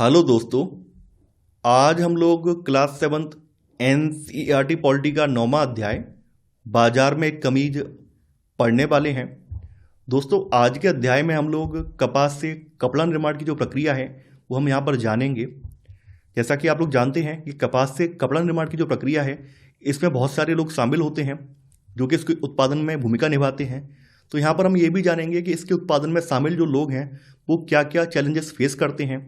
Hello दोस्तों। आज हम लोग क्लास सेवन्थ एनसीईआरटी पॉलिटी का 9वां अध्याय बाजार में एक कमीज पढ़ने वाले हैं। दोस्तों, आज के अध्याय में हम लोग कपास से कपड़ा निर्माण की जो प्रक्रिया है वो हम यहाँ पर जानेंगे। जैसा कि आप लोग जानते हैं कि कपास से कपड़ा निर्माण की जो प्रक्रिया है इसमें बहुत सारे लोग शामिल होते हैं जो कि इसके उत्पादन में भूमिका निभाते हैं। तो यहाँ पर हम ये भी जानेंगे कि इसके उत्पादन में शामिल जो लोग हैं वो क्या क्या चैलेंजेस फेस करते हैं,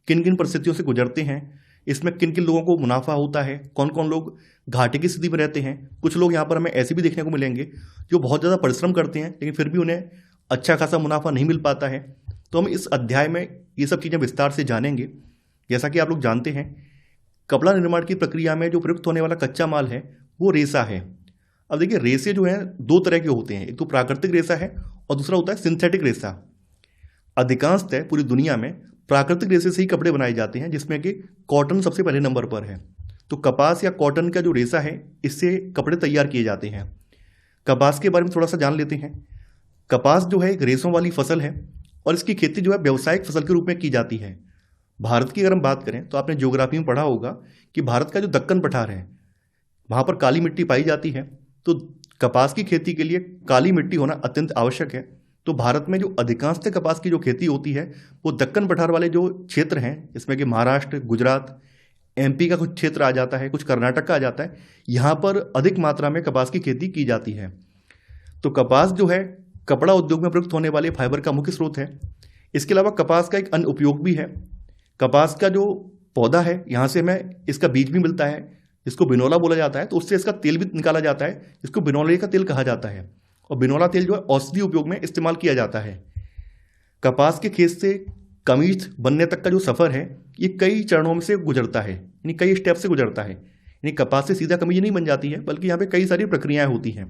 किन किन परिस्थितियों से गुजरते हैं, इसमें किन किन लोगों को मुनाफा होता है, कौन कौन लोग घाटे की स्थिति में रहते हैं। कुछ लोग यहाँ पर हमें ऐसे भी देखने को मिलेंगे जो बहुत ज़्यादा परिश्रम करते हैं लेकिन फिर भी उन्हें अच्छा खासा मुनाफा नहीं मिल पाता है। तो हम इस अध्याय में ये सब चीज़ें विस्तार से जानेंगे। जैसा कि आप लोग जानते हैं, कपड़ा निर्माण की प्रक्रिया में जो प्रयुक्त होने वाला कच्चा माल है वो रेशा है। अब देखिए, रेशे जो हैं दो तरह के होते हैं, एक तो प्राकृतिक रेशा है और दूसरा होता है सिंथेटिक रेशा। अधिकांशतः पूरी दुनिया में प्राकृतिक रेशे से ही कपड़े बनाए जाते हैं, जिसमें कि कॉटन सबसे पहले नंबर पर है। तो कपास या कॉटन का जो रेशा है इससे कपड़े तैयार किए जाते हैं। कपास के बारे में थोड़ा सा जान लेते हैं। कपास जो है एक रेशों वाली फसल है और इसकी खेती जो है व्यावसायिक फसल के रूप में की जाती है। भारत की अगर हम बात करें तो आपने ज्योग्राफी में पढ़ा होगा कि भारत का जो दक्कन पठार है वहाँ पर काली मिट्टी पाई जाती है। तो कपास की खेती के लिए काली मिट्टी होना अत्यंत आवश्यक है। तो भारत में जो अधिकांशतः कपास की जो खेती होती है वो दक्कन पठार वाले जो क्षेत्र हैं, इसमें कि महाराष्ट्र, गुजरात, एमपी का कुछ क्षेत्र आ जाता है, कुछ कर्नाटक का आ जाता है, यहाँ पर अधिक मात्रा में कपास की खेती की जाती है। तो कपास जो है कपड़ा उद्योग में प्रयुक्त होने वाले फाइबर का मुख्य स्रोत है। इसके अलावा कपास का एक अन्य उपयोग भी है। कपास का जो पौधा है यहाँ से हमें इसका बीज भी मिलता है जिसको बिनोला बोला जाता है। तो उससे इसका तेल भी निकाला जाता है जिसको बिनोले का तेल कहा जाता है, और बिनोला तेल जो है औषधि उपयोग में इस्तेमाल किया जाता है। कपास के खेत से कमीज बनने तक का जो सफ़र है ये कई चरणों में से गुजरता है, यानी कई स्टेप से गुजरता है। यानी कपास से सीधा कमीज नहीं बन जाती है, बल्कि यहाँ पे कई सारी प्रक्रियाएं होती हैं।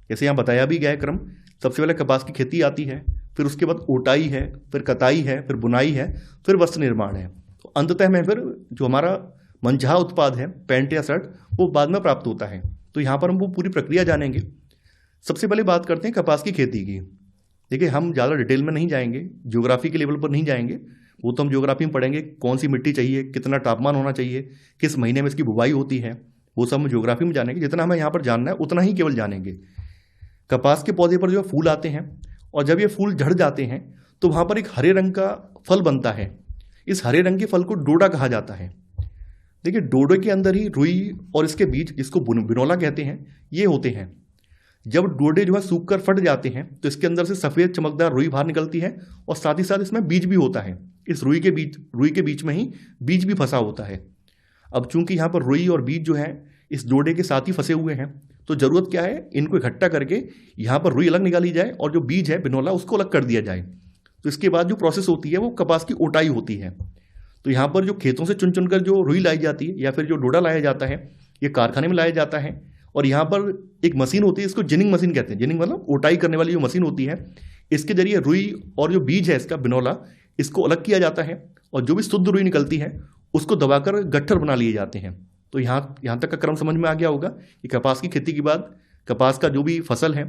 जैसे यहाँ बताया भी गया है क्रम, सबसे पहले कपास की खेती आती है, फिर उसके बाद ओटाई है, फिर कताई है, फिर बुनाई है, फिर वस्त्र निर्माण है। तो अंततः में फिर जो हमारा मनचाहा उत्पाद है, पैंट या शर्ट, वो बाद में प्राप्त होता है। तो यहाँ पर हम वो पूरी प्रक्रिया जानेंगे। सबसे पहले बात करते हैं कपास की खेती की। देखिए, हम ज़्यादा डिटेल में नहीं जाएंगे, ज्योग्राफी के लेवल पर नहीं जाएंगे। वो तो हम ज्योग्राफी में पढ़ेंगे, कौन सी मिट्टी चाहिए, कितना तापमान होना चाहिए, किस महीने में इसकी बुवाई होती है, वो सब हम ज्योग्राफी में जानेंगे। जितना हमें यहाँ पर जानना है उतना ही केवल जानेंगे। कपास के पौधे पर जो फूल आते हैं और जब ये फूल झड़ जाते हैं तो वहाँ पर एक हरे रंग का फल बनता है। इस हरे रंग के फल को डोडा कहा जाता है। देखिए, डोडे के अंदर ही रुई और इसके बीज, जिसको बिनोला कहते हैं, ये होते हैं। जब डोडे जो है सूख कर फट जाते हैं तो इसके अंदर से सफ़ेद चमकदार रुई बाहर निकलती है और साथ ही साथ इसमें बीज भी होता है। इस रुई के बीच में ही बीज भी फंसा होता है। अब चूंकि यहाँ पर रुई और बीज जो है इस डोडे के साथ ही फंसे हुए हैं, तो ज़रूरत क्या है, इनको इकट्ठा करके यहाँ पर रुई अलग निकाली जाए और जो बीज है बिनोला उसको अलग कर दिया जाए। तो इसके बाद जो प्रोसेस होती है वो कपास की ओटाई होती है। तो यहाँ पर जो खेतों से चुन चुनकर जो रुई लाई जाती है या फिर जो डोडा लाया जाता है, ये कारखाने में लाया जाता है। और यहाँ पर एक मशीन होती है, इसको जिनिंग मशीन कहते हैं। जिनिंग मतलब ओटाई करने वाली जो मशीन होती है, इसके जरिए रुई और जो बीज है इसका बिनोला, इसको अलग किया जाता है और जो भी शुद्ध रुई निकलती है उसको दबाकर गट्ठर बना लिए जाते हैं। तो यहाँ तक का क्रम समझ में आ गया होगा कि कपास की खेती के बाद कपास का जो भी फसल है,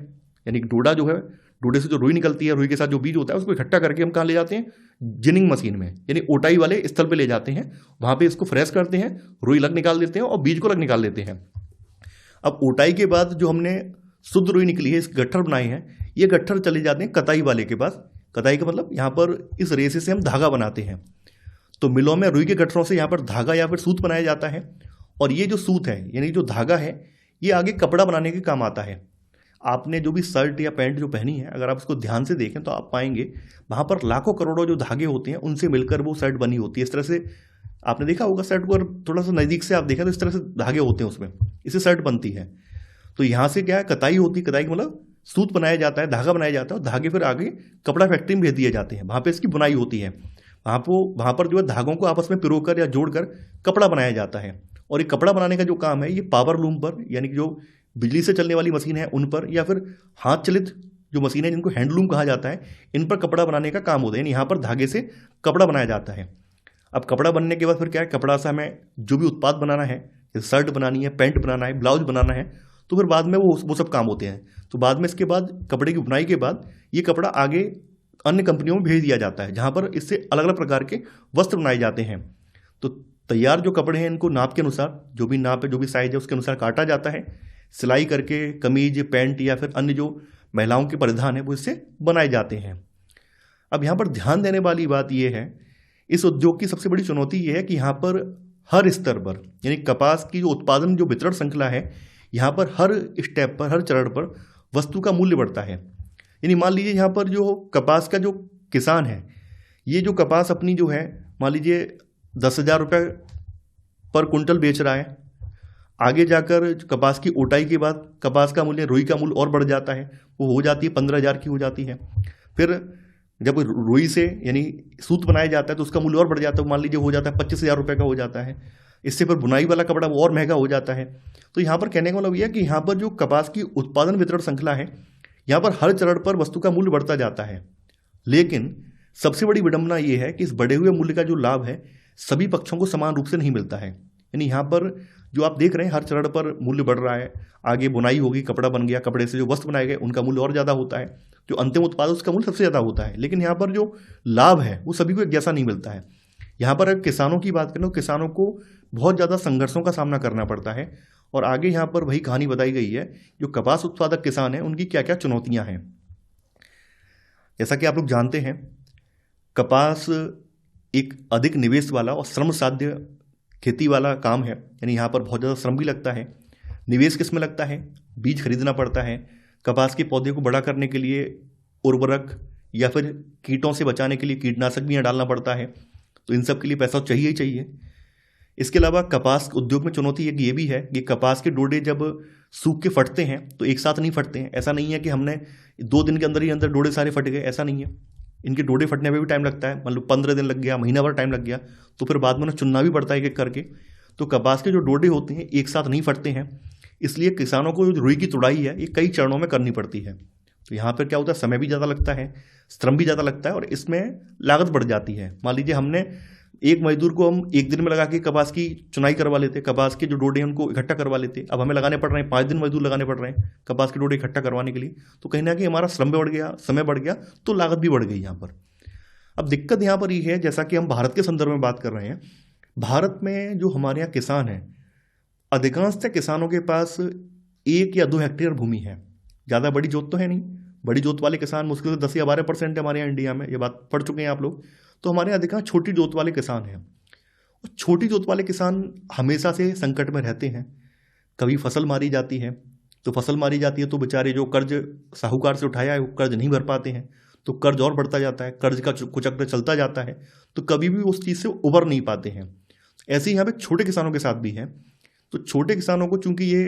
यानी डोडा जो है, डोडे से जो रुई निकलती है, रुई के साथ जो बीज होता है, उसको इकट्ठा करके हम कहाँ ले जाते हैं, जिनिंग मशीन में, यानी ओटाई वाले स्थल पे ले जाते हैं। वहाँ पे इसको फ्रेश करते हैं, रुई अलग निकाल देते हैं और बीज को अलग निकाल देते हैं। अब ओटाई के बाद जो हमने शुद्ध रुई निकली है, इस गट्ठर बनाए हैं, ये गट्ठर चले जाते हैं कताई वाले के पास। कताई का मतलब यहाँ पर इस रेशे से हम धागा बनाते हैं। तो मिलों में रुई के गट्ठरों से यहाँ पर धागा या फिर सूत बनाया जाता है, और ये जो सूत है यानी जो धागा है ये आगे कपड़ा बनाने के काम आता है। आपने जो भी शर्ट या पैंट जो पहनी है, अगर आप उसको ध्यान से देखें तो आप पाएंगे वहाँ पर लाखों करोड़ों जो धागे होते हैं उनसे मिलकर वो शर्ट बनी होती है। इस तरह से आपने देखा होगा, शर्ट को थोड़ा सा नज़दीक से आप देखा तो इस तरह से धागे होते हैं उसमें, इससे शर्ट बनती है। तो यहाँ से क्या है, कताई होती है। कताई का मतलब सूत बनाया जाता है, धागा बनाया जाता है, और धागे फिर आगे कपड़ा फैक्ट्री में भेज दिए जाते हैं। वहाँ पर इसकी बुनाई होती है। वहाँ पर जो है धागों को आपस में पिरोकर या जोड़कर कपड़ा बनाया जाता है। और ये कपड़ा बनाने का जो काम है ये पावर लूम पर, यानी कि जो बिजली से चलने वाली मशीन है उन पर, या फिर हाथ चलित जो मशीन है जिनको हैंडलूम कहा जाता है, इन पर कपड़ा बनाने का काम होता है। यानी यहाँ पर धागे से कपड़ा बनाया जाता है। अब कपड़ा बनने के बाद फिर क्या है, कपड़ा से हमें जो भी उत्पाद बनाना है, जैसे शर्ट बनानी है, पैंट बनाना है, ब्लाउज बनाना है, तो फिर बाद में वो सब काम होते हैं। तो बाद में इसके बाद कपड़े की बुनाई के बाद ये कपड़ा आगे अन्य कंपनियों में भेज दिया जाता है, जहाँ पर इससे अलग अलग प्रकार के वस्त्र बनाए जाते हैं। तो तैयार जो कपड़े हैं इनको नाप के अनुसार, जो भी नाप है, जो भी साइज है, उसके अनुसार काटा जाता है, सिलाई करके कमीज, पैंट या फिर अन्य जो महिलाओं के परिधान है वो इससे बनाए जाते हैं। अब यहाँ पर ध्यान देने वाली बात यह है, इस उद्योग की सबसे बड़ी चुनौती यह है कि यहाँ पर हर स्तर पर, यानी कपास की जो उत्पादन जो वितरण श्रृंखला है, यहाँ पर हर स्टेप पर, हर चरण पर वस्तु का मूल्य बढ़ता है। यानी मान लीजिए यहाँ पर जो कपास का जो किसान है, ये जो कपास अपनी जो है मान लीजिए 10,000 रुपये पर कुंटल बेच रहा है, आगे जाकर कपास की ओटाई के बाद कपास का मूल्य, रुई का मूल्य और बढ़ जाता है, वो हो जाती है 15,000 की हो जाती है। फिर जब रुई से यानी सूत बनाया जाता है तो उसका मूल्य और बढ़ जाता है, मान लीजिए हो जाता है 25,000 रुपये का हो जाता है। इससे फिर बुनाई वाला कपड़ा वो और महंगा हो जाता है। तो यहाँ पर कहने का मतलब यह है कि यहाँ पर जो कपास की उत्पादन वितरण श्रृंखला है, यहाँ पर हर चरण पर वस्तु का मूल्य बढ़ता जाता है। लेकिन सबसे बड़ी विडंबना ये है कि इस बढ़े हुए मूल्य का जो लाभ है सभी पक्षों को समान रूप से नहीं मिलता है। यानी यहाँ पर जो आप देख रहे हैं हर चरण पर मूल्य बढ़ रहा है, आगे बुनाई होगी, कपड़ा बन गया, कपड़े से जो वस्त्र बनाए गए उनका मूल्य और ज़्यादा होता है, जो अंतिम उत्पाद उसका मूल्य सबसे ज़्यादा होता है। लेकिन यहाँ पर जो लाभ है वो सभी को एक जैसा नहीं मिलता है। यहाँ पर अगर किसानों की बात करें तो किसानों को बहुत ज़्यादा संघर्षों का सामना करना पड़ता है। और आगे यहाँ पर वही कहानी बताई गई है, जो कपास उत्पादक किसान हैं उनकी क्या क्या चुनौतियाँ हैं। जैसा कि आप लोग जानते हैं, कपास एक अधिक निवेश वाला और श्रम साध्य खेती वाला काम है। यानी यहाँ पर बहुत ज़्यादा श्रम भी लगता है। निवेश किस में लगता है? बीज खरीदना पड़ता है, कपास के पौधे को बड़ा करने के लिए उर्वरक या फिर कीटों से बचाने के लिए कीटनाशक भी यहाँ डालना पड़ता है। तो इन सब के लिए पैसा चाहिए ही चाहिए। इसके अलावा कपास उद्योग में चुनौती एक ये भी है कि कपास के डोडे जब सूख के फटते हैं तो एक साथ नहीं फटते हैं। ऐसा नहीं है कि हमने 2 दिन के अंदर ही अंदर डोडे सारे फट गए, ऐसा नहीं है। इनके डोडे फटने में भी टाइम लगता है, मतलब 15 दिन लग गया, महीना भर टाइम लग गया, तो फिर बाद में उन्हें चुनना भी पड़ता है एक एक करके। तो कपास के जो डोडे होते हैं एक साथ नहीं फटते हैं, इसलिए किसानों को जो रुई की तुड़ाई है ये कई चरणों में करनी पड़ती है। तो यहाँ पर क्या होता है, समय भी ज़्यादा लगता है, श्रम भी ज़्यादा लगता है और इसमें लागत बढ़ जाती है। मान लीजिए हमने एक मजदूर को हम एक दिन में लगा के कपास की चुनाई करवा लेते, कपास के जो डोडे हैं उनको इकट्ठा करवा लेते, अब हमें लगाने पड़ रहे हैं 5 दिन मजदूर लगाने पड़ रहे हैं कपास के डोडे इकट्ठा करवाने के लिए। तो कहीं ना कहीं हमारा श्रम भी बढ़ गया, समय बढ़ गया, तो लागत भी बढ़ गई यहाँ पर। अब दिक्कत यहाँ पर ये है, जैसा कि हम भारत के संदर्भ में बात कर रहे हैं, भारत में जो हमारे यहाँ किसान हैं, अधिकांशतः किसानों के पास 1 या 2 हेक्टेयर भूमि है, ज़्यादा बड़ी जोत तो है नहीं। बड़ी जोत वाले किसान मुश्किल से 10 या 12% है हमारे यहाँ इंडिया में, ये बात पढ़ चुके हैं आप लोग। तो हमारे यहाँ अधिकांश छोटी जोत वाले किसान हैं। और छोटी जोत वाले किसान हमेशा से संकट में रहते हैं। कभी फसल मारी जाती है, तो फसल मारी जाती है तो बेचारे जो कर्ज साहूकार से उठाया है वो कर्ज नहीं भर पाते हैं, तो कर्ज और बढ़ता जाता है, कर्ज का कुचक्र चलता जाता है, तो कभी भी उस चीज़ से उबर नहीं पाते हैं। ऐसे ही यहाँ पे छोटे किसानों के साथ भी है। तो छोटे किसानों को चूंकि ये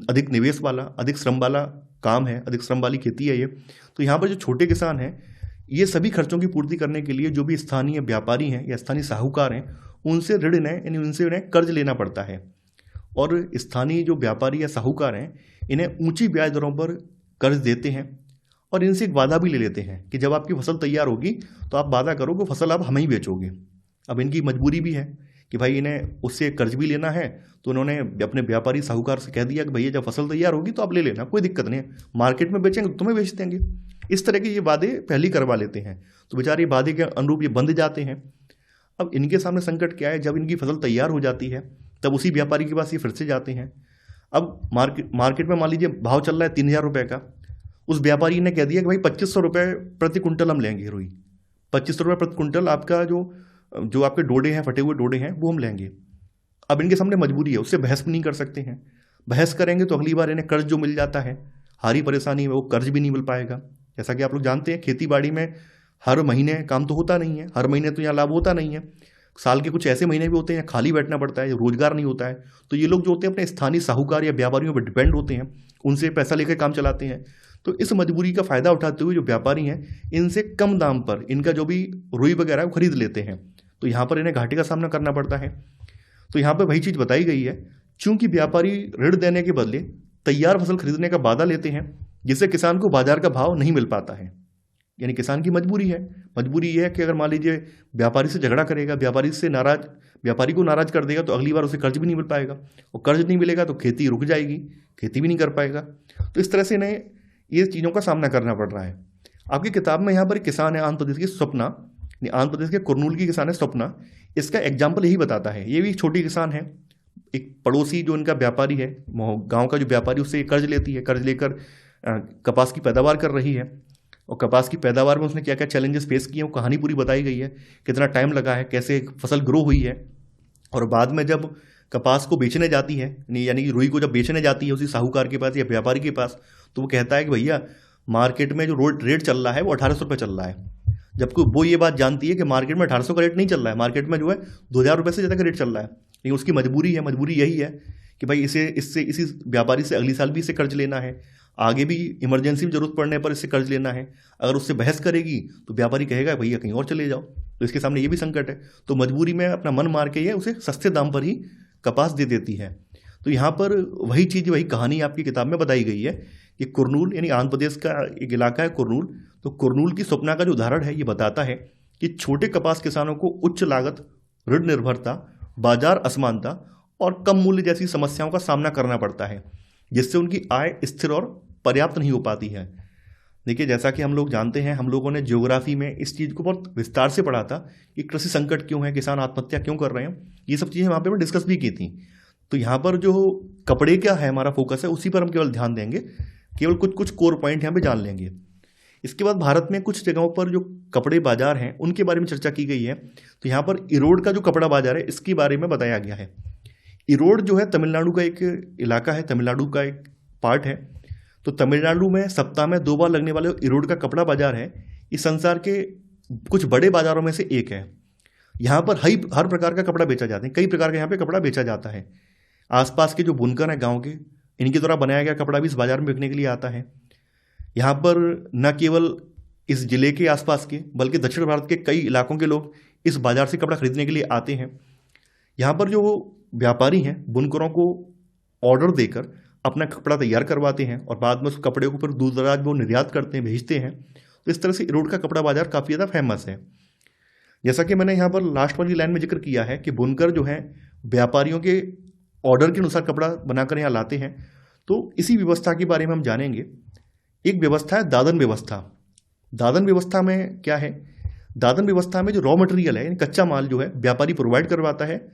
अधिक निवेश वाला, अधिक श्रम वाला काम है, अधिक श्रम वाली खेती है ये, तो यहाँ पर जो छोटे किसान हैं ये सभी खर्चों की पूर्ति करने के लिए जो भी स्थानीय व्यापारी हैं या स्थानीय साहूकार हैं उनसे ऋण इन्हें, यानी उनसे इन्हें कर्ज लेना पड़ता है। और स्थानीय जो व्यापारी या साहूकार हैं इन्हें ऊंची ब्याज दरों पर कर्ज देते हैं और इनसे एक वादा भी ले लेते हैं कि जब आपकी फसल तैयार होगी तो आप वादा करो कि फसल आप हमें ही बेचोगे। अब इनकी मजबूरी भी है कि भाई इन्हें उससे कर्ज भी लेना है, तो उन्होंने अपने व्यापारी साहूकार से कह दिया कि भैया जब फसल तैयार होगी तो आप ले लेना, कोई दिक्कत नहीं है, मार्केट में बेचेंगे तो तुम्हें बेच देंगे। इस तरह के ये वादे पहले ही करवा लेते हैं, तो बेचारे वादे के अनुरूप ये बंध जाते हैं। अब इनके सामने संकट क्या है, जब इनकी फसल तैयार हो जाती है तब उसी व्यापारी के पास ये फिर से जाते हैं। अब मार्केट में मान लीजिए भाव चल रहा है 3,000 रुपये का, उस व्यापारी ने कह दिया कि भाई 2,500 रुपये प्रति कुंटल हम लेंगे रुई, 2,500 रुपये प्रति कुंटल आपका जो आपके डोडे हैं, फटे हुए डोडे हैं वो हम लेंगे। अब इनके सामने मजबूरी है, उससे बहस भी नहीं कर सकते हैं। बहस करेंगे तो अगली बार इन्हें कर्ज जो मिल जाता है, हारी परेशानी में वो कर्ज भी नहीं मिल पाएगा। जैसा कि आप लोग जानते हैं खेती बाड़ी में हर महीने काम तो होता नहीं है, हर महीने तो यहाँ लाभ होता नहीं है। साल के कुछ ऐसे महीने भी होते हैं खाली बैठना पड़ता है, रोजगार नहीं होता है। तो ये लोग जो होते हैं अपने स्थानीय साहूकार या व्यापारियों पर डिपेंड होते हैं, उनसे पैसा लेकर काम चलाते हैं। तो इस मजबूरी का फ़ायदा उठाते हुए जो व्यापारी हैं इनसे कम दाम पर इनका जो भी रुई वगैरह है वो खरीद लेते हैं। तो यहाँ पर इन्हें घाटे का सामना करना पड़ता है। तो यहाँ पर वही चीज़ बताई गई है, चूंकि व्यापारी ऋण देने के बदले तैयार फसल खरीदने का वादा लेते हैं, जिससे किसान को बाजार का भाव नहीं मिल पाता है। यानी किसान की मजबूरी है। मजबूरी ये है कि अगर मान लीजिए व्यापारी से झगड़ा करेगा, व्यापारी को नाराज कर देगा, तो अगली बार उसे कर्ज भी नहीं मिल पाएगा, और कर्ज नहीं मिलेगा तो खेती रुक जाएगी, खेती भी नहीं कर पाएगा। तो इस तरह से इन्हें ये चीज़ों का सामना करना पड़ रहा है। आपकी किताब में यहाँ पर एक किसान है आंध्र प्रदेश की स्वप्ना, आंध्र प्रदेश के कुरनूल की किसान है स्वप्ना। इसका एग्जाम्पल यही बताता है। ये भी एक छोटी किसान है, एक पड़ोसी जो इनका व्यापारी है, गांव का जो व्यापारी, उससे कर्ज लेती है। कर्ज लेकर कपास की पैदावार कर रही है, और कपास की पैदावार में उसने क्या क्या चैलेंजेस फेस किए, वो कहानी पूरी बताई गई है। कितना टाइम लगा है, कैसे फसल ग्रो हुई है, और बाद में जब कपास को बेचने जाती है, यानी कि रुई को जब बेचने जाती है उसी साहूकार के पास या व्यापारी के पास, तो वो कहता है कि भैया मार्केट में जो रेट चल रहा है वो 1800 रुपये चल रहा है। जबकि वो ये बात जानती है कि मार्केट में 1800 का रेट नहीं चल रहा है, मार्केट में जो है 2000 रुपये से ज़्यादा का रेट चल रहा है। लेकिन उसकी मजबूरी है, मजबूरी यही है कि भाई इसी व्यापारी से अगली साल भी इसे कर्ज लेना है, आगे भी इमरजेंसी में जरूरत पड़ने पर इससे कर्ज लेना है। अगर उससे बहस करेगी तो व्यापारी कहेगा भैया कहीं और चले जाओ, तो इसके सामने ये भी संकट है। तो मजबूरी में अपना मन मार के ये उसे सस्ते दाम पर ही कपास दे देती है। तो यहाँ पर वही चीज़, वही कहानी आपकी किताब में बताई गई है कि कुरनूल, यानी आंध्र प्रदेश का एक इलाका है कुरनूल, तो कुरनूल की स्वप्ना का जो उदाहरण है ये बताता है कि छोटे कपास किसानों को उच्च लागत, ऋण निर्भरता, बाजार असमानता और कम मूल्य जैसी समस्याओं का सामना करना पड़ता है, जिससे उनकी आय स्थिर और पर्याप्त नहीं हो पाती है। देखिए, जैसा कि हम लोग जानते हैं, हम लोगों ने ज्योग्राफी में इस चीज़ को बहुत विस्तार से पढ़ा था कि कृषि संकट क्यों है, किसान आत्महत्या क्यों कर रहे हैं, ये सब चीज़ें वहाँ पे डिस्कस भी की थी। तो यहाँ पर जो कपड़े क्या है, हमारा फोकस है उसी पर हम केवल ध्यान देंगे, केवल कुछ कुछ कोर पॉइंट यहाँ पे जान लेंगे। इसके बाद भारत में कुछ जगहों पर जो कपड़े बाजार हैं उनके बारे में चर्चा की गई है। तो यहाँ पर इरोड का जो कपड़ा बाजार है इसके बारे में बताया गया है। इरोड जो है तमिलनाडु का एक इलाका है, तमिलनाडु का एक पार्ट है। तो तमिलनाडु में सप्ताह में 2 बार लगने वाले इरोड का कपड़ा बाजार है, इस संसार के कुछ बड़े बाजारों में से एक है। यहाँ पर हर प्रकार का कपड़ा बेचा जाता है, कई प्रकार का यहाँ पे कपड़ा बेचा जाता है। आसपास के जो बुनकर हैं गाँव के, इनके द्वारा बनाया गया कपड़ा भी इस बाजार में बिकने के लिए आता है। यहाँ पर न केवल इस जिले के आसपास के बल्कि दक्षिण भारत के कई इलाकों के लोग इस बाजार से कपड़ा खरीदने के लिए आते हैं। यहाँ पर जो व्यापारी हैं बुनकरों को ऑर्डर देकर अपना कपड़ा तैयार करवाते हैं और बाद में उस कपड़े को फिर दूर दराज वो निर्यात करते हैं, भेजते हैं। तो इस तरह से इरोड का कपड़ा बाजार काफ़ी ज़्यादा फेमस है। जैसा कि मैंने यहाँ पर लास्ट वाली लाइन में जिक्र किया है कि बुनकर जो है व्यापारियों के ऑर्डर के अनुसार कपड़ा बनाकर यहाँ लाते हैं। तो इसी व्यवस्था के बारे में हम जानेंगे। एक व्यवस्था है दादन व्यवस्था। दादन व्यवस्था में क्या है, दादन व्यवस्था में जो रॉ मटेरियल है, कच्चा माल जो है व्यापारी प्रोवाइड करवाता है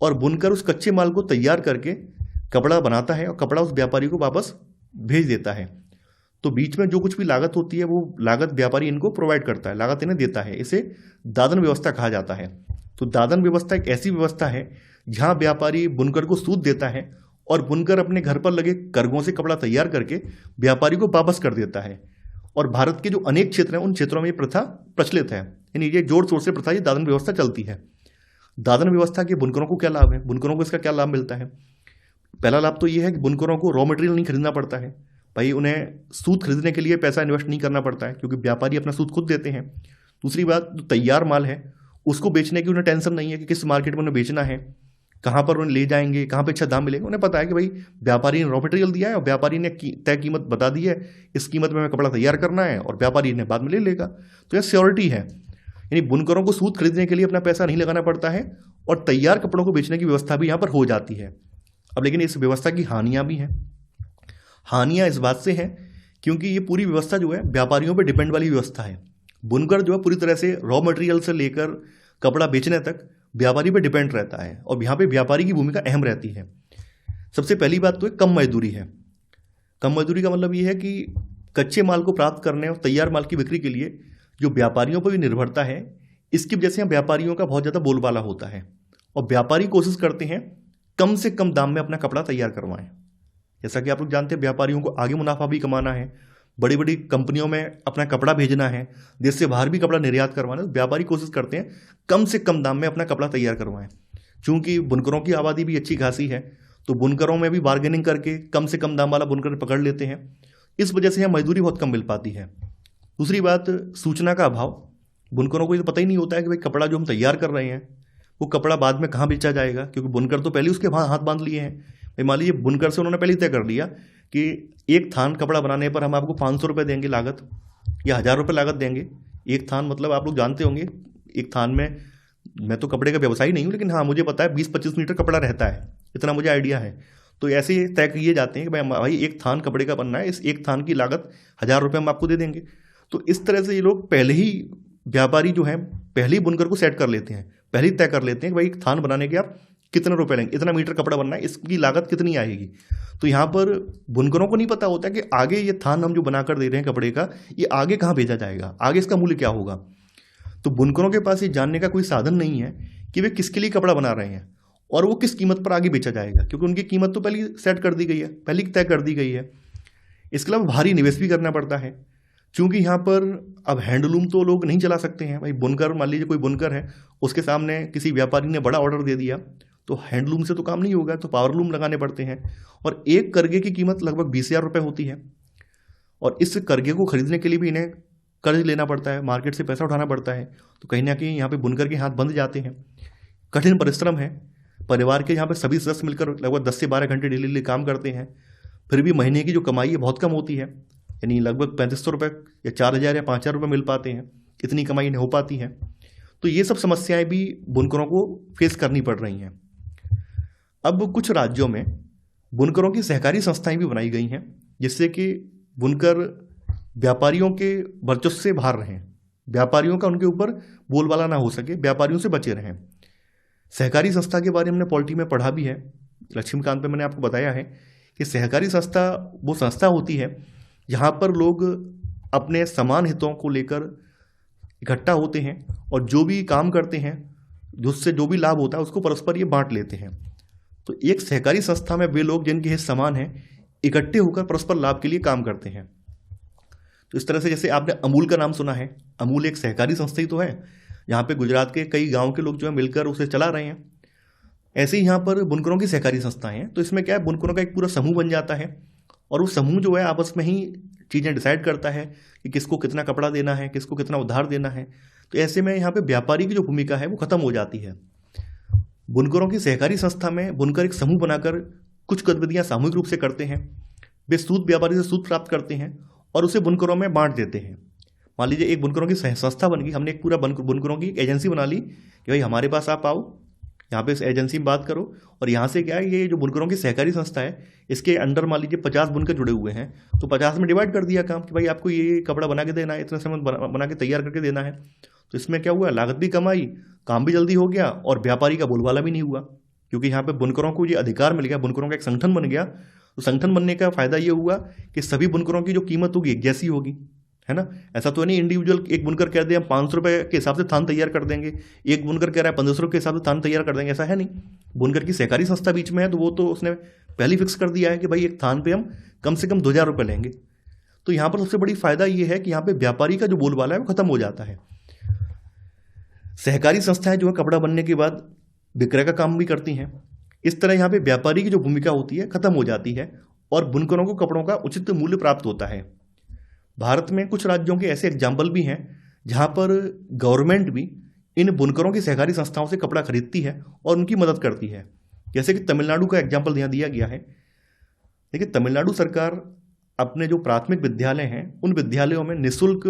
और बुनकर उस कच्चे माल को तैयार करके कपड़ा बनाता है और कपड़ा उस व्यापारी को वापस भेज देता है। तो बीच में जो कुछ भी लागत होती है वो लागत व्यापारी इनको प्रोवाइड करता है, लागत इन्हें देता है। इसे दादन व्यवस्था कहा जाता है। तो दादन व्यवस्था एक ऐसी व्यवस्था है जहाँ व्यापारी बुनकर को सूद देता है और बुनकर अपने घर पर लगे करघों से कपड़ा तैयार करके व्यापारी को वापस कर देता है। और भारत के जो अनेक क्षेत्र हैं उन क्षेत्रों में ये प्रथा प्रचलित है, यानी ये जोर शोर से प्रथा, ये दादन व्यवस्था चलती है। दादन व्यवस्था के बुनकरों को क्या लाभ है, बुनकरों को इसका क्या लाभ मिलता है? पहला लाभ तो ये है कि बुनकरों को रॉ मटेरियल नहीं खरीदना पड़ता है। भाई उन्हें सूत खरीदने के लिए पैसा इन्वेस्ट नहीं करना पड़ता है क्योंकि व्यापारी अपना सूत खुद देते हैं। दूसरी बात, जो तैयार माल है उसको बेचने की उन्हें टेंशन नहीं है कि किस मार्केट में उन्हें बेचना है, कहाँ पर उन्हें ले जाएंगे, कहाँ पे अच्छा दाम मिलेगा। उन्हें पता है कि भाई व्यापारी ने रॉ मटेरियल दिया है और व्यापारी ने तय कीमत बता दी है, इस कीमत में हमें कपड़ा तैयार करना है और व्यापारी ने बाद में ले लेगा। तो यह श्योरिटी है, यानी बुनकरों को सूत खरीदने के लिए अपना पैसा नहीं लगाना पड़ता है और तैयार कपड़ों को बेचने की व्यवस्था भी यहाँ पर हो जाती है। अब लेकिन इस व्यवस्था की हानियाँ भी हैं। हानियाँ इस बात से हैं क्योंकि ये पूरी व्यवस्था जो है व्यापारियों पर डिपेंड वाली व्यवस्था है। बुनकर जो है पूरी तरह से रॉ मटेरियल से लेकर कपड़ा बेचने तक व्यापारी पर डिपेंड रहता है और यहाँ पे व्यापारी की भूमिका अहम रहती है। सबसे पहली बात तो कम मजदूरी है। कम मजदूरी का मतलब ये है कि कच्चे माल को प्राप्त करने और तैयार माल की बिक्री के लिए जो व्यापारियों पर भी निर्भरता है, इसकी वजह से व्यापारियों का बहुत ज़्यादा बोलबाला होता है और व्यापारी कोशिश करते हैं कम से कम दाम में अपना कपड़ा तैयार करवाएं। जैसा कि आप लोग जानते हैं व्यापारियों को आगे मुनाफा भी कमाना है, बड़ी बड़ी कंपनियों में अपना कपड़ा भेजना है, देश से बाहर भी कपड़ा निर्यात करवाना है। तो व्यापारी कोशिश करते हैं कम से कम दाम में अपना कपड़ा तैयार करवाएं। चूंकि बुनकरों की आबादी भी अच्छी खासी है तो बुनकरों में भी बार्गेनिंग करके कम से कम दाम वाला बुनकर पकड़ लेते हैं। इस वजह से यहाँ मजदूरी बहुत कम मिल पाती है। दूसरी बात, सूचना का अभाव। बुनकरों को ये तो पता ही नहीं होता है कि भाई कपड़ा जो हम तैयार कर रहे हैं वो कपड़ा बाद में कहाँ बेचा जाएगा, क्योंकि बुनकर तो पहले उसके हाथ बांध लिए हैं। भाई मान लीजिए बुनकर से उन्होंने पहले तय कर लिया कि एक थान कपड़ा बनाने पर हम आपको 500 रुपये देंगे लागत या 1000 रुपये लागत देंगे। एक थान मतलब आप लोग जानते होंगे, एक थान में, मैं तो कपड़े का व्यवसायी नहीं हूँ लेकिन हाँ मुझे पता है 20-25 मीटर कपड़ा रहता है, इतना मुझे आइडिया है। तो ऐसे तय किए जाते हैं कि भाई एक थान कपड़े का बनना है, इस एक थान की लागत 1000 रुपये हम आपको दे देंगे। तो इस तरह से ये लोग पहले ही, व्यापारी जो हैं पहले ही बुनकर को सेट कर लेते हैं, पहले ही तय कर लेते हैं कि भाई एक थान बनाने के आप कितने रुपए लेंगे, इतना मीटर कपड़ा बनना है, इसकी लागत कितनी आएगी। तो यहाँ पर बुनकरों को नहीं पता होता कि आगे ये थान हम जो बनाकर दे रहे हैं कपड़े का, ये आगे कहाँ भेजा जाएगा, आगे इसका मूल्य क्या होगा। तो बुनकरों के पास ये जानने का कोई साधन नहीं है कि वे किसके लिए कपड़ा बना रहे हैं और वो किस कीमत पर आगे बेचा जाएगा, क्योंकि उनकी कीमत तो पहले सेट कर दी गई है, पहले तय कर दी गई है। इसके अलावा भारी निवेश भी करना पड़ता है, क्योंकि यहाँ पर अब हैंडलूम तो लोग नहीं चला सकते हैं। भाई बुनकर, मान लीजिए कोई बुनकर है, उसके सामने किसी व्यापारी ने बड़ा ऑर्डर दे दिया, तो हैंडलूम से तो काम नहीं होगा, तो पावरलूम लगाने पड़ते हैं। और एक करगे की कीमत लगभग 20,000 रुपये होती है, और इस करगे को खरीदने के लिए भी इन्हें कर्ज लेना पड़ता है, मार्केट से पैसा उठाना पड़ता है। तो कहीं ना कहीं यहाँ पे बुनकर के हाथ बंद जाते हैं। कठिन परिश्रम है, परिवार के यहाँ पे सभी सदस्य मिलकर लगभग 10 से 12 घंटे डेली काम करते हैं, फिर भी महीने की जो कमाई है बहुत कम होती है, यानी लगभग 3500 रुपये या 4,000 या 5,000 रुपये मिल पाते हैं, इतनी कमाई नहीं हो पाती है। तो ये सब समस्याएं भी बुनकरों को फेस करनी पड़ रही हैं। अब कुछ राज्यों में बुनकरों की सहकारी संस्थाएं भी बनाई गई हैं, जिससे कि बुनकर व्यापारियों के वर्चस्व से बाहर रहें, व्यापारियों का उनके ऊपर बोलबाला ना हो सके, व्यापारियों से बचे रहें। सहकारी संस्था के बारे में हमने पॉलिटी में पढ़ा भी है, लक्ष्मीकांत पे मैंने आपको बताया है कि सहकारी संस्था वो संस्था होती है जहाँ पर लोग अपने समान हितों को लेकर इकट्ठा होते हैं और जो भी काम करते हैं, जिससे जो भी लाभ होता है उसको परस्पर ये बांट लेते हैं। तो एक सहकारी संस्था में वे लोग जिनके हित समान हैं इकट्ठे होकर परस्पर लाभ के लिए काम करते हैं। तो इस तरह से, जैसे आपने अमूल का नाम सुना है, अमूल एक सहकारी संस्था ही तो है, यहाँ पे गुजरात के कई गांव के लोग जो है मिलकर उसे चला रहे हैं। ऐसे ही यहाँ पर बुनकरों की सहकारी संस्थाएं हैं। तो इसमें क्या है, बुनकरों का एक पूरा समूह बन जाता है और वो समूह जो है आपस में ही चीज़ें डिसाइड करता है कि किसको कितना कपड़ा देना है, किसको कितना उधार देना है। तो ऐसे में यहाँ पे व्यापारी की जो भूमिका है वो खत्म हो जाती है। बुनकरों की सहकारी संस्था में बुनकर एक समूह बनाकर कुछ गतिविधियाँ सामूहिक रूप से करते हैं। वे सूत व्यापारी से सूत प्राप्त करते हैं और उसे बुनकरों में बांट देते हैं। मान लीजिए एक बुनकरों की संस्था बन गई, हमने एक पूरा बुनकरों की एजेंसी बना ली कि भाई हमारे पास आप आओ, यहाँ पे इस एजेंसी में बात करो, और यहाँ से क्या है, ये जो बुनकरों की सहकारी संस्था है इसके अंडर मान लीजिए 50 बुनकर जुड़े हुए हैं, तो 50 में डिवाइड कर दिया काम कि भाई आपको ये कपड़ा बना के देना है, इतना समय बना के तैयार करके देना है। तो इसमें क्या हुआ, लागत भी कम आई, काम भी जल्दी हो गया और व्यापारी का बोलबाला भी नहीं हुआ, क्योंकि यहाँ पे बुनकरों को ये अधिकार मिल गया, बुनकरों का एक संगठन बन गया। तो संगठन बनने का फायदा ये हुआ कि सभी बुनकरों की जो कीमत होगी एक जैसी होगी, है ना। ऐसा तो नहीं इंडिविजुअल एक बुनकर कह दे हम 500 रुपये के हिसाब से थान तैयार कर देंगे, एक बुनकर कह रहा है 1500 के हिसाब से थान तैयार कर देंगे, ऐसा है नहीं। बुनकर की सहकारी संस्था बीच में है, तो वो तो उसने पहले फिक्स कर दिया है कि भाई एक थान पे हम कम से कम 2,000 रुपये लेंगे। तो यहाँ पर सबसे बड़ी फायदा ये है कि यहाँ पे व्यापारी का जो बोलबाला है वो खत्म हो जाता है। सहकारी संस्थाएं जो है कपड़ा बनने के बाद विक्रय का काम भी करती हैं। इस तरह यहाँ पे व्यापारी की जो भूमिका होती है खत्म हो जाती है और बुनकरों को कपड़ों का उचित मूल्य प्राप्त होता है। भारत में कुछ राज्यों के ऐसे एग्जाम्पल भी हैं जहाँ पर गवर्नमेंट भी इन बुनकरों की सहकारी संस्थाओं से कपड़ा खरीदती है और उनकी मदद करती है। जैसे कि तमिलनाडु का एग्जाम्पल यहाँ दिया गया है। देखिए, तमिलनाडु सरकार अपने जो प्राथमिक विद्यालय हैं उन विद्यालयों में निःशुल्क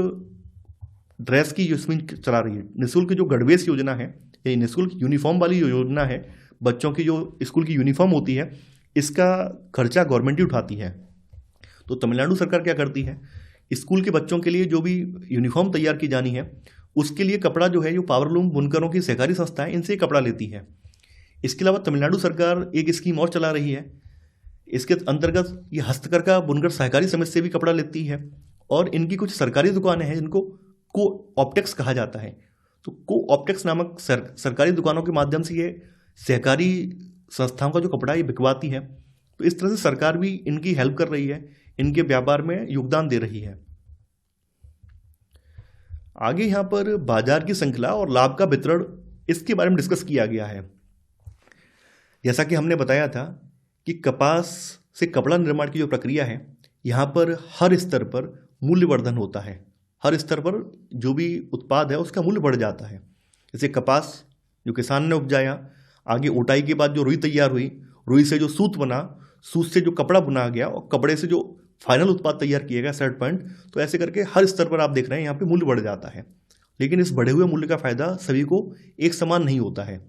ड्रेस की स्कीम चला रही है। निःशुल्क जो गणवेश योजना है, ये निःशुल्क यूनिफॉर्म वाली योजना है, बच्चों की जो स्कूल की यूनिफॉर्म होती है इसका खर्चा गवर्नमेंट ही उठाती है। तो तमिलनाडु सरकार क्या करती है, स्कूल के बच्चों के लिए जो भी यूनिफॉर्म तैयार की जानी है उसके लिए कपड़ा जो है, जो पावरलूम बुनकरों की सहकारी संस्था है इनसे कपड़ा लेती है। इसके अलावा तमिलनाडु सरकार एक स्कीम और चला रही है, इसके अंतर्गत ये हस्तकरघा बुनकर सहकारी समिति से भी कपड़ा लेती है और इनकी कुछ सरकारी दुकानें हैं जिनको को ऑप्टेक्स कहा जाता है। तो को ऑप्टेक्स नामक सरकारी दुकानों के माध्यम से ये सहकारी संस्थाओं का जो कपड़ा ये बिकवाती है। तो इस तरह से सरकार भी इनकी हेल्प कर रही है, इनके व्यापार में योगदान दे रही है। आगे यहाँ पर बाजार की श्रृंखला और लाभ का वितरण, इसके बारे में डिस्कस किया गया है। जैसा कि हमने बताया था कि कपास से कपड़ा निर्माण की जो प्रक्रिया है, यहाँ पर हर स्तर पर मूल्यवर्धन होता है। हर स्तर पर जो भी उत्पाद है उसका मूल्य बढ़ जाता है। जैसे कपास जो किसान ने उपजाया, आगे ओटाई के बाद जो रुई तैयार हुई, रुई से जो सूत बना, सूत से जो कपड़ा बुना गया और कपड़े से जो फाइनल उत्पाद तैयार किया गया शर्ट पैंट, तो ऐसे करके हर स्तर पर आप देख रहे हैं यहाँ पे मूल्य बढ़ जाता है। लेकिन इस बढ़े हुए मूल्य का फायदा सभी को एक समान नहीं होता है।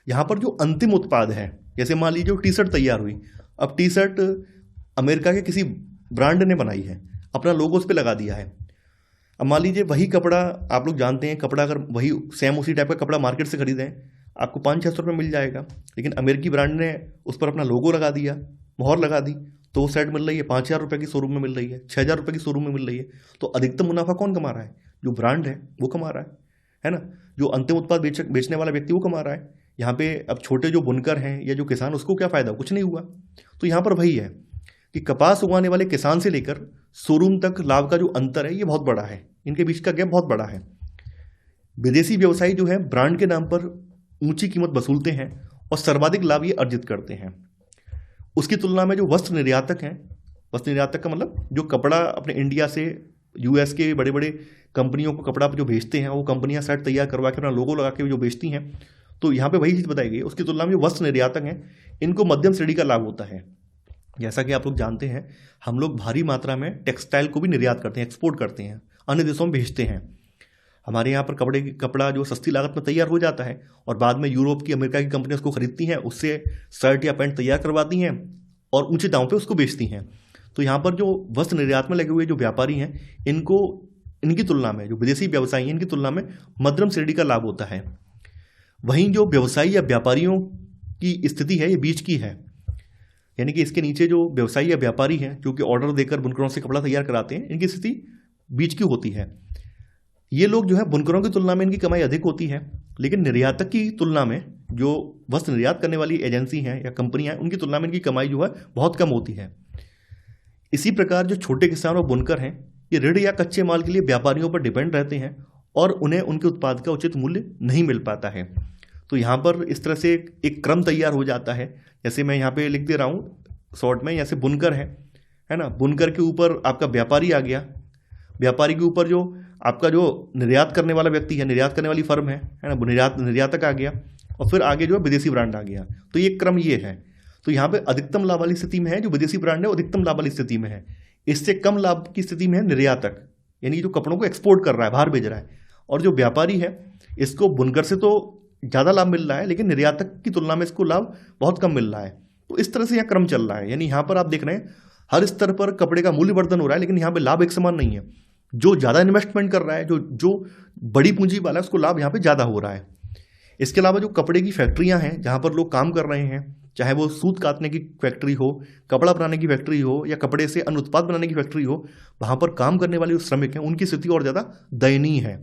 यहाँ पर जो अंतिम उत्पाद है, जैसे मान लीजिए टी शर्ट तैयार हुई, अब टी शर्ट अमेरिका के किसी ब्रांड ने बनाई है, अपना लोगो उस पर लगा दिया है, अब मान लीजिए वही कपड़ा, आप लोग जानते हैं कपड़ा अगर वही सेम उसी टाइप का कपड़ा मार्केट से खरीदें आपको 500-600 रुपये मिल जाएगा, लेकिन अमेरिकी ब्रांड ने उस पर अपना लोगो लगा दिया, मोहर लगा दी, तो वो शर्ट मिल रही है 5,000 रुपये की शोरूम में मिल रही है, 6,000 रुपये की शोरूम में मिल रही है। तो अधिकतम मुनाफा कौन कमा रहा है? जो ब्रांड है वो कमा रहा है ना। जो अंतिम उत्पाद बेचने वाला व्यक्ति वो कमा रहा है। यहाँ पे अब छोटे जो बुनकर हैं या जो किसान, उसको क्या फ़ायदा? कुछ नहीं हुआ। तो यहाँ पर वही है कि कपास उगाने वाले किसान से लेकर शोरूम तक लाभ का जो अंतर है ये बहुत बड़ा है, इनके बीच का गैप बहुत बड़ा है। विदेशी व्यवसायी जो है ब्रांड के नाम पर ऊंची कीमत वसूलते हैं और सर्वाधिक लाभ ये अर्जित करते हैं। उसकी तुलना में जो वस्त्र निर्यातक हैं, वस्त्र निर्यातक का मतलब जो कपड़ा अपने इंडिया से यूएस के बड़े बड़े कंपनियों को कपड़ा जो बेचते हैं, वो कंपनियां शर्ट तैयार करवा के अपना लोगो लगा के जो बेचती हैं, तो यहाँ पे वही चीज़ बताई गई है। उसकी तुलना में जो वस्त्र निर्यातक हैं इनको मध्यम श्रेणी का लाभ होता है। जैसा कि आप लोग जानते हैं हम लोग भारी मात्रा में टेक्सटाइल को भी निर्यात करते हैं, एक्सपोर्ट करते हैं, अन्य देशों में भेजते हैं। हमारे यहाँ पर कपड़ा जो सस्ती लागत में तैयार हो जाता है और बाद में यूरोप की, अमेरिका की कंपनियां उसको खरीदती हैं, उससे शर्ट या पैंट तैयार करवाती हैं और ऊंचे दामों पे उसको बेचती हैं। तो यहाँ पर जो वस्त्र निर्यात में लगे हुए जो व्यापारी हैं इनकी तुलना में जो विदेशी व्यवसायी हैं इनकी तुलना में मध्यम श्रेणी का लाभ होता है। वहीं जो व्यवसायी या व्यापारियों की स्थिति है ये बीच की है, यानी कि इसके नीचे जो व्यवसायी या व्यापारी हैं जो कि ऑर्डर देकर बुनकरों से कपड़ा तैयार कराते हैं, इनकी स्थिति बीच की होती है। ये लोग जो है बुनकरों की तुलना में इनकी कमाई अधिक होती है, लेकिन निर्यातक की तुलना में जो वस्त्र निर्यात करने वाली एजेंसी हैं या कंपनियां, उनकी तुलना में इनकी कमाई जो है बहुत कम होती है। इसी प्रकार जो छोटे किसान और बुनकर हैं ये ऋण या कच्चे माल के लिए व्यापारियों पर डिपेंड रहते हैं और उन्हें उनके उत्पाद का उचित मूल्य नहीं मिल पाता है। तो यहाँ पर इस तरह से एक क्रम तैयार हो जाता है। जैसे मैं यहाँ पे लिख दे रहा हूँ शॉर्ट में, जैसे बुनकर है ना, बुनकर के ऊपर आपका व्यापारी आ गया, व्यापारी के ऊपर जो आपका जो निर्यात करने वाला व्यक्ति है, निर्यात करने वाली फर्म है ना, निर्यातक आ गया, और फिर आगे जो है विदेशी ब्रांड आ गया। तो ये क्रम ये है। तो यहाँ पे अधिकतम लाभ वाली स्थिति में है जो विदेशी ब्रांड है, अधिकतम लाभ वाली स्थिति में है। इससे कम लाभ की स्थिति में है निर्यातक, यानी जो कपड़ों को एक्सपोर्ट कर रहा है, बाहर भेज रहा है। और जो व्यापारी है इसको बुनकर से तो ज़्यादा लाभ मिल रहा है, लेकिन निर्यातक की तुलना में इसको लाभ बहुत कम मिल रहा है। तो इस तरह से यह क्रम चल रहा है। यानी यहाँ पर आप देख रहे हैं हर स्तर पर कपड़े का मूल्य वर्धन हो रहा है, लेकिन यहाँ पे लाभ एक समान नहीं है। जो ज़्यादा इन्वेस्टमेंट कर रहा है, जो बड़ी पूंजी वाला है, उसको लाभ यहाँ पे ज़्यादा हो रहा है। इसके अलावा जो कपड़े की फैक्ट्रियाँ हैं जहाँ पर लोग काम कर रहे हैं, चाहे वो सूत काटने की फैक्ट्री हो, कपड़ा बनाने की फैक्ट्री हो या कपड़े से अन्य उत्पाद बनाने की फैक्ट्री हो, वहाँ पर काम करने वाले जो श्रमिक हैं उनकी स्थिति और ज़्यादा दयनीय है।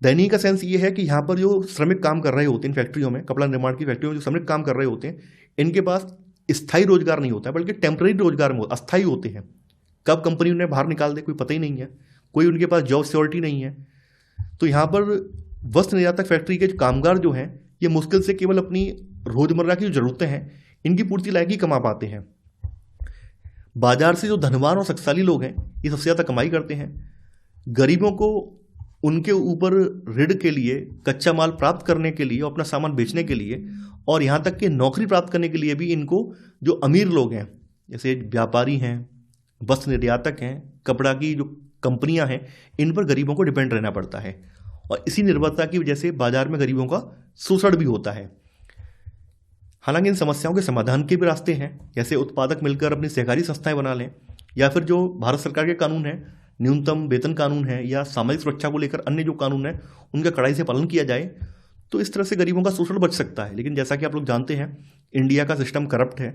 दयनीय का सेंस ये है कि यहाँ पर जो श्रमिक काम कर रहे होते हैं फैक्ट्रियों में, कपड़ा निर्माण की फैक्ट्रियों में जो श्रमिक काम कर रहे होते हैं, इनके पास स्थायी रोजगार नहीं होता है, बल्कि टेम्पररी रोजगार में अस्थायी होते हैं। कब कंपनी उन्हें बाहर निकाल दे कोई पता ही नहीं है, कोई उनके पास जॉब सिक्योरिटी नहीं है। तो यहाँ पर वस्त्र निर्यातक फैक्ट्री के कामगार जो हैं ये मुश्किल से केवल अपनी रोजमर्रा की जो ज़रूरतें हैं इनकी पूर्ति लायक ही कमा पाते हैं। बाजार से जो धनवान और शक्तिशाली लोग हैं ये सबसे ज़्यादा कमाई करते हैं। गरीबों को उनके ऊपर ऋण के लिए, कच्चा माल प्राप्त करने के लिए, अपना सामान बेचने के लिए और यहाँ तक कि नौकरी प्राप्त करने के लिए भी इनको जो अमीर लोग हैं, जैसे व्यापारी हैं, वस्त्र निर्यातक हैं, कपड़ा की जो कंपनियां हैं, इन पर गरीबों को डिपेंड रहना पड़ता है। और इसी निर्भरता की वजह से बाजार में गरीबों का शोषण भी होता है। हालांकि इन समस्याओं के समाधान के भी रास्ते हैं, जैसे उत्पादक मिलकर अपनी सहकारी संस्थाएं बना लें, या फिर जो भारत सरकार के कानून हैं, न्यूनतम वेतन कानून है या सामाजिक सुरक्षा को लेकर अन्य जो कानून है उनका कड़ाई से पालन किया जाए, तो इस तरह से गरीबों का शोषण बच सकता है। लेकिन जैसा कि आप लोग जानते हैं इंडिया का सिस्टम करप्ट है,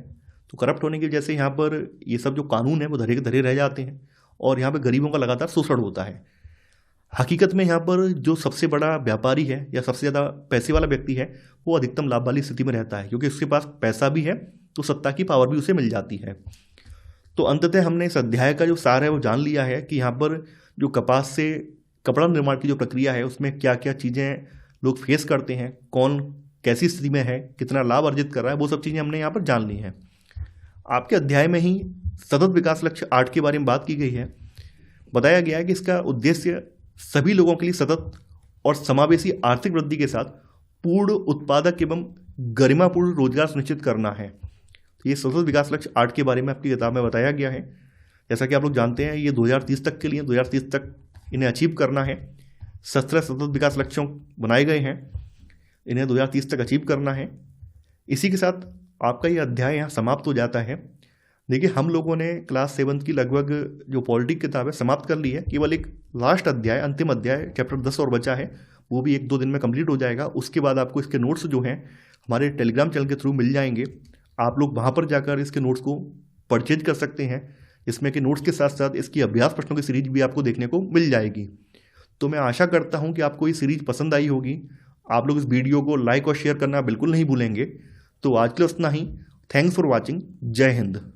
तो करप्ट होने की वजह से यहाँ पर ये सब जो कानून है वो धरे के धरे रह जाते हैं और यहाँ पर गरीबों का लगातार शोषण होता है। हकीकत में यहाँ पर जो सबसे बड़ा व्यापारी है या सबसे ज़्यादा पैसे वाला व्यक्ति है वो अधिकतम लाभ वाली स्थिति में रहता है, क्योंकि उसके पास पैसा भी है तो सत्ता की पावर भी उसे मिल जाती है। तो अंततः हमने इस अध्याय का जो सार है वो जान लिया है कि यहाँ पर जो कपास से कपड़ा निर्माण की जो प्रक्रिया है उसमें क्या क्या चीज़ें लोग फेस करते हैं, कौन कैसी स्थिति में है, कितना लाभ अर्जित कर रहा है, वो सब चीज़ें हमने यहाँ पर जान ली हैं। आपके अध्याय में ही सतत विकास लक्ष्य 8 के बारे में बात की गई है। बताया गया है कि इसका उद्देश्य सभी लोगों के लिए सतत और समावेशी आर्थिक वृद्धि के साथ पूर्ण उत्पादक एवं गरिमापूर्ण रोजगार सुनिश्चित करना है। ये सतत विकास लक्ष्य 8 के बारे में आपकी किताब में बताया गया है। जैसा कि आप लोग जानते हैं ये 2030 तक के लिए, 2030 तक इन्हें अचीव करना है। 17 सतत विकास लक्ष्यों बनाए गए हैं, इन्हें 2030 तक अचीव करना है। इसी के साथ आपका ये अध्याय यहाँ समाप्त हो जाता है। देखिए, हम लोगों ने क्लास 7th की लगभग जो पॉलिटिक किताब है समाप्त कर ली है। केवल एक लास्ट अध्याय, अंतिम अध्याय चैप्टर 10 और बचा है। वो भी 1-2 दिन में कंप्लीट हो जाएगा। उसके बाद आपको इसके नोट्स जो हैं हमारे टेलीग्राम चैनल के थ्रू मिल जाएंगे। आप लोग वहाँ पर जाकर इसके नोट्स को परचेज कर सकते हैं। इसमें के नोट्स के साथ साथ इसकी अभ्यास प्रश्नों की सीरीज भी आपको देखने को मिल जाएगी। तो मैं आशा करता हूँ कि आपको ये सीरीज पसंद आई होगी। आप लोग इस वीडियो को लाइक और शेयर करना बिल्कुल नहीं भूलेंगे। तो आज के लिए उतना ही। Thanks for watching. जय हिंद।